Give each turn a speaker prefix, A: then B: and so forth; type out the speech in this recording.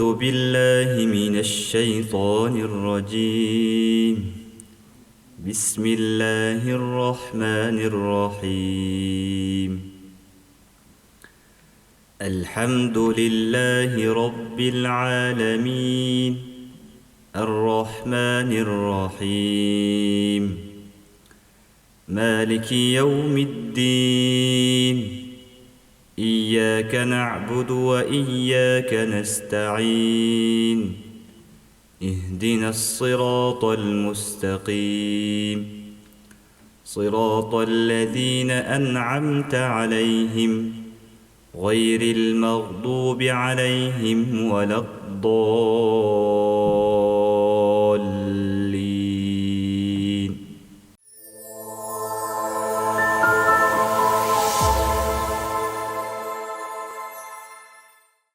A: أعوذ بالله من الشيطان الرجيم. بسم الله الرحمن الرحيم. الحمد لله رب العالمين، الرحمن الرحيم، مالك يوم الدين. إياك نعبد وإياك نستعين. اهدنا الصراط المستقيم، صراط الذين أنعمت عليهم غير المغضوب عليهم ولا الضالين.